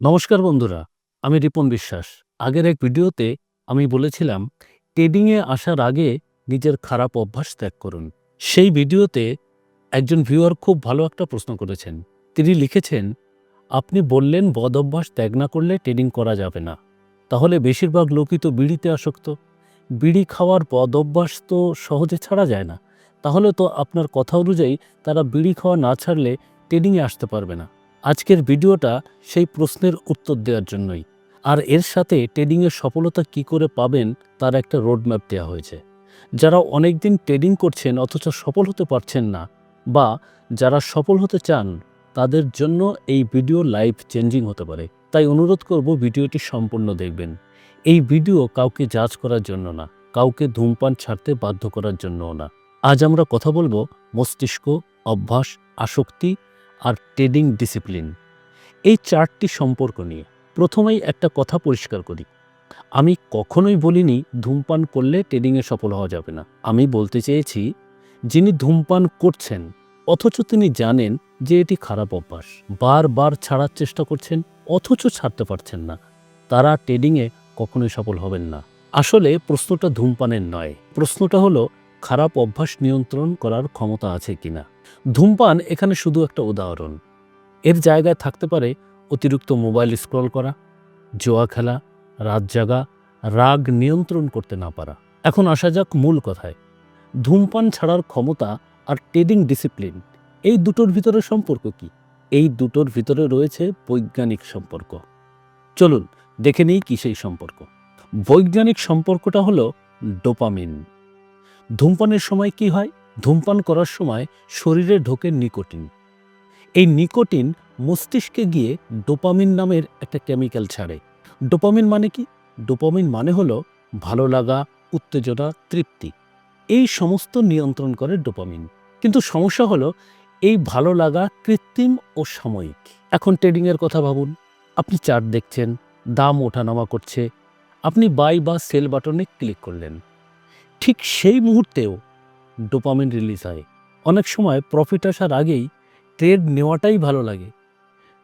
নমস্কার বন্ধুরা, আমি রিপন বিশ্বাস। আগের এক ভিডিওতে আমি বলেছিলাম ট্রেডিংয়ে আসার আগে নিজের খারাপ অভ্যাস ত্যাগ করুন। সেই ভিডিওতে একজন ভিউয়ার খুব ভালো একটা প্রশ্ন করেছেন। তিনি লিখেছেন, আপনি বললেন বদ অভ্যাস ত্যাগ না করলে ট্রেডিং করা যাবে না। তাহলে বেশিরভাগ লোকই তো বিড়িতে আসক্ত। বিড়ি খাওয়ার বদ অভ্যাস তো সহজে ছাড়া যায় না। তাহলে তো আপনার কথা অনুযায়ী তারা বিড়ি খাওয়া না ছাড়লে ট্রেডিংয়ে আসতে পারবে না। আজকের ভিডিওটা সেই প্রশ্নের উত্তর দেওয়ার জন্যই। আর এর সাথে ট্রেডিংয়ের সফলতা কি করে পাবেন তার একটা রোডম্যাপ দেওয়া হয়েছে। যারা অনেক দিন ট্রেডিং করছেন অথচ সফল হতে পারছেন না, বা যারা সফল হতে চান, তাদের জন্য এই ভিডিও লাইফ চেঞ্জিং হতে পারে। তাই অনুরোধ করব ভিডিওটি সম্পূর্ণ দেখবেন। এই ভিডিও কাউকে জাজ করার জন্য না, কাউকে ধূমপান ছাড়তে বাধ্য করার জন্যও না। আজ আমরা কথা বলবো মস্তিষ্ক, অভ্যাস, আসক্তি আর ট্রেডিং ডিসিপ্লিন, এই চারটি সম্পর্ক নিয়ে। প্রথমেই একটা কথা পরিষ্কার করি, আমি কখনোই বলিনি ধূমপান করলে ট্রেডিংয়ে সফল হওয়া যাবে না। আমি বলতে চেয়েছি, যিনি ধূমপান করছেন অথচ তিনি জানেন যে এটি খারাপ অভ্যাস, বারবার ছাড়ার চেষ্টা করছেন অথচ ছাড়তে পারছেন না, তারা ট্রেডিংয়ে কখনোই সফল হবেন না। আসলে প্রশ্নটা ধূমপানের নয়, প্রশ্নটা হলো খারাপ অভ্যাস নিয়ন্ত্রণ করার ক্ষমতা আছে কিনা। ধূমপান এখানে শুধু একটা উদাহরণ। এর জায়গায় থাকতে পারে অতিরিক্ত মোবাইল স্ক্রল করা, জুয়া খেলা, রাত জাগা, রাগ নিয়ন্ত্রণ করতে না পারা। এখন আসা যাক মূল কথায়। ধূমপান ছাড়ার ক্ষমতা আর ট্রেডিং ডিসিপ্লিন, এই দুটোর ভিতরে সম্পর্ক কি? এই দুটোর ভিতরে রয়েছে বৈজ্ঞানিক সম্পর্ক। চলুন দেখে নিই কি সেই সম্পর্ক। বৈজ্ঞানিক সম্পর্কটা হলো ডোপামিন। ধূমপানের সময় কি হয়? ধূমপান করার সময় শরীরে ঢোকে নিকোটিন। এই নিকোটিন মস্তিষ্কে গিয়ে ডোপামিন নামের একটা কেমিক্যাল ছাড়ে। ডোপামিন মানে কি? ডোপামিন মানে হলো ভালো লাগা, উত্তেজনা, তৃপ্তি। এই সমস্ত নিয়ন্ত্রণ করে ডোপামিন। কিন্তু সমস্যা হলো এই ভালো লাগা কৃত্রিম ও সাময়িক। এখন ট্রেডিংয়ের কথা ভাবুন। আপনি চার্ট দেখছেন, দাম ওঠানামা করছে, আপনি বাই বা সেল বাটনে ক্লিক করলেন। ঠিক সেই মুহূর্তেও ডোপামিন রিলিজ হয়। অনেক সময় প্রফিট আসার আগেই ট্রেড নেওয়াটাই ভালো লাগে।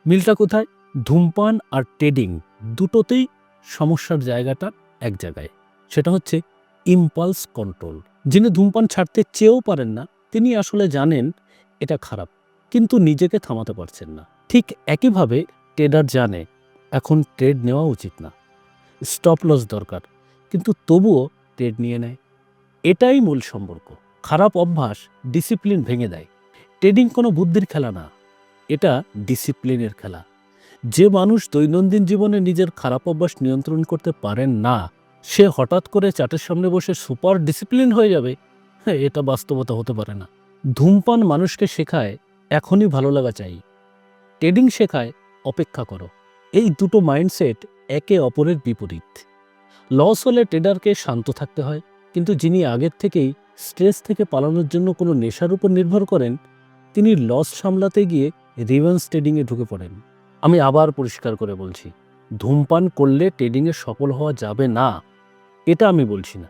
মিলটা কোথায়? ধূমপান আর ট্রেডিং দুটোতেই সমস্যার জায়গাটা এক জায়গায়। সেটা হচ্ছে ইম্পালস কন্ট্রোল। যিনি ধূমপান ছাড়তে চেয়েও পারেন না, তিনি আসলে জানেন এটা খারাপ, কিন্তু নিজেকে থামাতে পারছেন না। ঠিক একইভাবে ট্রেডার জানে এখন ট্রেড নেওয়া উচিত না, স্টপ লস দরকার, কিন্তু তবুও ট্রেড নিয়ে নেয়। এটাই মূল সম্পর্ক। খারাপ অভ্যাস ডিসিপ্লিন ভেঙে দেয়। ট্রেডিং কোনো বুদ্ধির খেলা না, এটা ডিসিপ্লিনের খেলা। যে মানুষ দৈনন্দিন জীবনে নিজের খারাপ অভ্যাস নিয়ন্ত্রণ করতে পারেন না, সে হঠাৎ করে চাটের সামনে বসে সুপার ডিসিপ্লিন হয়ে যাবে, হ্যাঁ, এটা বাস্তবতা হতে পারে না। ধূমপান মানুষকে শেখায় এখনই ভালো লাগা চাই, ট্রেডিং শেখায় অপেক্ষা করো। এই দুটো মাইন্ডসেট একে অপরের বিপরীত। লস হলে ট্রেডারকে শান্ত থাকতে হয়, কিন্তু যিনি আগের থেকেই স্ট্রেস থেকে পালানোর জন্য কোনো নেশার উপর নির্ভর করেন, তিনি লস সামলাতে গিয়ে রিভেঞ্জ ট্রেডিংয়ে ঢুকে পড়েন। আমি আবার পরিষ্কার করে বলছি, ধূমপান করলে ট্রেডিংয়ে সফল হওয়া যাবে না, এটা আমি বলছি না।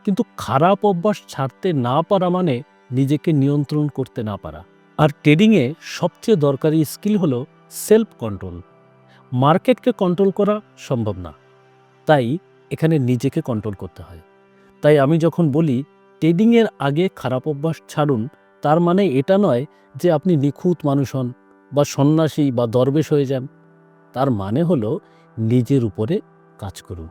কিন্তু খারাপ অভ্যাস ছাড়তে না পারা মানে নিজেকে নিয়ন্ত্রণ করতে না পারা। আর ট্রেডিংয়ে সবচেয়ে দরকারি স্কিল হলো সেলফ কন্ট্রোল। মার্কেটকে কন্ট্রোল করা সম্ভব না, তাই এখানে নিজেকে কন্ট্রোল করতে হয়। তাই আমি যখন বলি ট্রেডিংয়ের আগে খারাপ অভ্যাস ছাড়ুন, তার মানে এটা নয় যে আপনি নিখুঁত মানুষ হন বা সন্ন্যাসী বা দরবেশ হয়ে যান। তার মানে হলো নিজের উপরে কাজ করুন।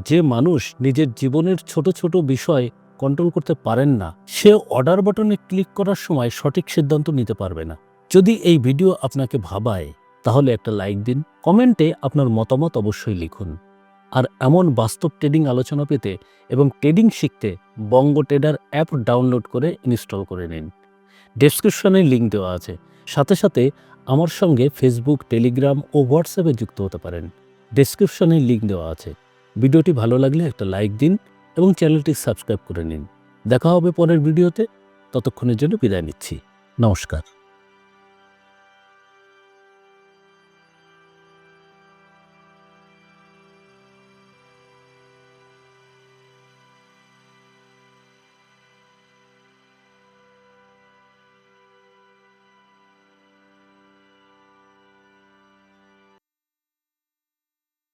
যে মানুষ নিজের জীবনের ছোট ছোট বিষয় কন্ট্রোল করতে পারেন না, সে অর্ডার বাটনে ক্লিক করার সময় সঠিক সিদ্ধান্ত নিতে পারবে না। যদি এই ভিডিও আপনাকে ভাবায়, তাহলে একটা লাইক দিন, কমেন্টে আপনার মতামত অবশ্যই লিখুন। আর এমন বাস্তব ট্রেডিং আলোচনা পেতে এবং ট্রেডিং শিখতে বঙ্গ ট্রেডার অ্যাপ ডাউনলোড করে ইনস্টল করে নিন। ডেসক্রিপশনে লিঙ্ক দেওয়া আছে। সাথে সাথে আমার সঙ্গে ফেসবুক, টেলিগ্রাম ও হোয়াটসঅ্যাপে যুক্ত হতে পারেন। ডেসক্রিপশনে লিঙ্ক দেওয়া আছে। ভিডিওটি ভালো লাগলে একটা লাইক দিন এবং চ্যানেলটি সাবস্ক্রাইব করে নিন। দেখা হবে পরের ভিডিওতে। ততক্ষণের জন্য বিদায় নিচ্ছি। নমস্কার।